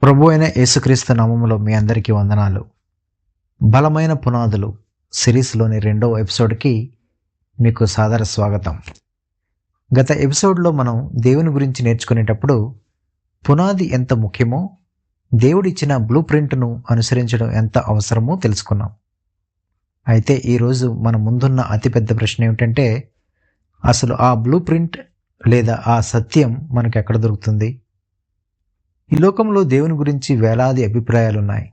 ప్రభు అయిన యేసుక్రీస్తు నామములో మీ అందరికీ వందనాలు. బలమైన పునాదులు సిరీస్లోని 2వ ఎపిసోడ్కి మీకు సాదర స్వాగతం. గత ఎపిసోడ్లో మనం దేవుని గురించి నేర్చుకునేటప్పుడు పునాది ఎంత ముఖ్యమో, దేవుడిచ్చిన బ్లూ ప్రింట్ను అనుసరించడం ఎంత అవసరమో తెలుసుకున్నాం. అయితే ఈరోజు మన ముందున్న అతిపెద్ద ప్రశ్న ఏమిటంటే, అసలు ఆ బ్లూ ప్రింట్ లేదా ఆ సత్యం మనకు ఎక్కడ దొరుకుతుంది? ఈ లోకంలో దేవుని గురించి వేలాది అభిప్రాయాలున్నాయి.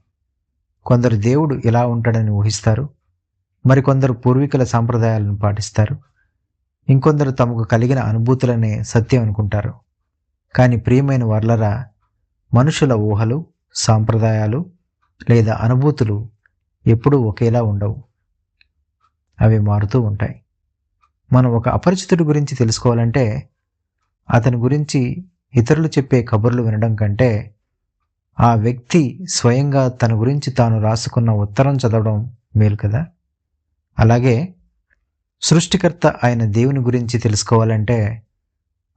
కొందరు దేవుడు ఇలా ఉంటాడని ఊహిస్తారు, మరికొందరు పూర్వీకుల సాంప్రదాయాలను పాటిస్తారు, ఇంకొందరు తమకు కలిగిన అనుభూతులనే సత్యం అనుకుంటారు. కానీ ప్రియమైన వర్లరా, మనుషుల ఊహలు, సాంప్రదాయాలు లేదా అనుభూతులు ఎప్పుడూ ఒకేలా ఉండవు. అవి మారుతూ ఉంటాయి. మనం ఒక అపరిచితుడి గురించి తెలుసుకోవాలంటే అతని గురించి ఇతరులు చెప్పే కబుర్లు వినడం కంటే ఆ వ్యక్తి స్వయంగా తన గురించి తాను రాసుకున్న ఉత్తరం చదవడం మేలు కదా. అలాగే సృష్టికర్త అయిన దేవుని గురించి తెలుసుకోవాలంటే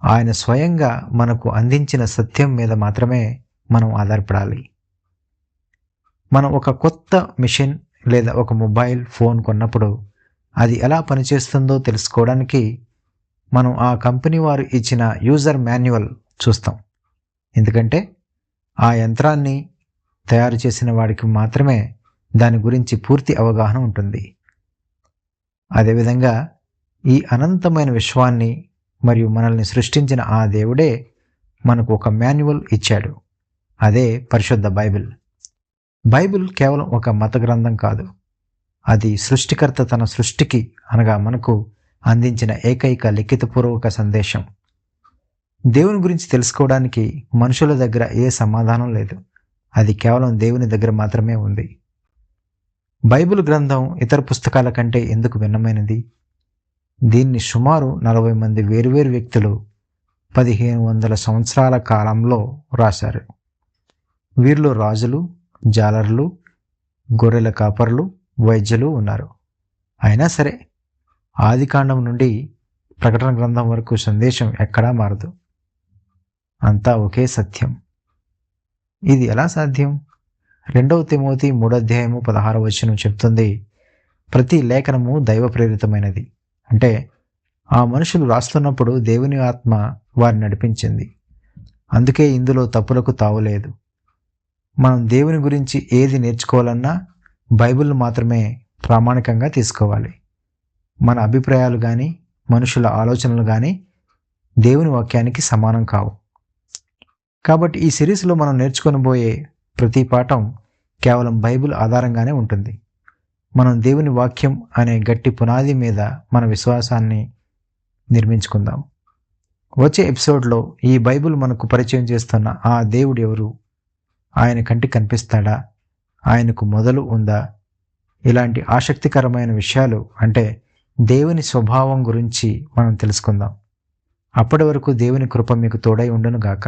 ఆయన స్వయంగా మనకు అందించిన సత్యం మీద మాత్రమే మనం ఆధారపడాలి. మనం ఒక కొత్త మిషన్ లేదా ఒక మొబైల్ ఫోన్ కొన్నప్పుడు అది ఎలా పనిచేస్తుందో తెలుసుకోవడానికి మనం ఆ కంపెనీ వారు ఇచ్చిన యూజర్ మాన్యువల్ చూస్తాం. ఎందుకంటే ఆ యంత్రాన్ని తయారు చేసిన వాడికి మాత్రమే దాని గురించి పూర్తి అవగాహన ఉంటుంది. అదేవిధంగా ఈ అనంతమైన విశ్వాన్ని మరియు మనల్ని సృష్టించిన ఆ దేవుడే మనకు ఒక మాన్యువల్ ఇచ్చాడు. అదే పరిశుద్ధ బైబిల్. బైబిల్ కేవలం ఒక మత గ్రంథం కాదు. అది సృష్టికర్త తన సృష్టికి అనగా మనకు అందించిన ఏకైక లిఖితపూర్వక సందేశం. దేవుని గురించి తెలుసుకోవడానికి మనుషుల దగ్గర ఏ సమాధానం లేదు. అది కేవలం దేవుని దగ్గర మాత్రమే ఉంది. బైబిల్ గ్రంథం ఇతర పుస్తకాల కంటే ఎందుకు భిన్నమైనది? దీన్ని సుమారు 40 మంది వేరువేరు వ్యక్తులు 1500 సంవత్సరాల కాలంలో రాశారు. వీరిలో రాజులు, జాలర్లు, గొర్రెల కాపరులు, వైద్యులు ఉన్నారు. అయినా సరే ఆదికాండం నుండి ప్రకటన గ్రంథం వరకు సందేశం ఎక్కడా మారదు. అంతా ఒకే సత్యం. ఇది ఎలా సాధ్యం? 2వ తిమోతి 3:16 చెప్తుంది, ప్రతి లేఖనము దైవ ప్రేరితమైనది. అంటే ఆ మనుషులు రాస్తున్నప్పుడు దేవుని ఆత్మ వారిని నడిపించింది. అందుకే ఇందులో తప్పులకు తావులేదు. మనం దేవుని గురించి ఏది నేర్చుకోవాలన్నా బైబిల్ మాత్రమే ప్రామాణికంగా తీసుకోవాలి. మన అభిప్రాయాలు కానీ మనుషుల ఆలోచనలు కానీ దేవుని వాక్యానికి సమానం కావు. కాబట్టి ఈ సిరీస్లో మనం నేర్చుకొనబోయే ప్రతి పాఠం కేవలం బైబిల్ ఆధారంగానే ఉంటుంది. మనం దేవుని వాక్యం అనే గట్టి పునాది మీద మన విశ్వాసాన్ని నిర్మించుకుందాం. వచ్చే ఎపిసోడ్లో ఈ బైబిల్ మనకు పరిచయం చేస్తున్న ఆ దేవుడు ఎవరు? ఆయన కంటికి కనిపిస్తాడా? ఆయనకు మొదలు ఉందా? ఇలాంటి ఆసక్తికరమైన విషయాలు, అంటే దేవుని స్వభావం గురించి మనం తెలుసుకుందాం. అప్పటి వరకు దేవుని కృప మీకు తోడై ఉండును గాక.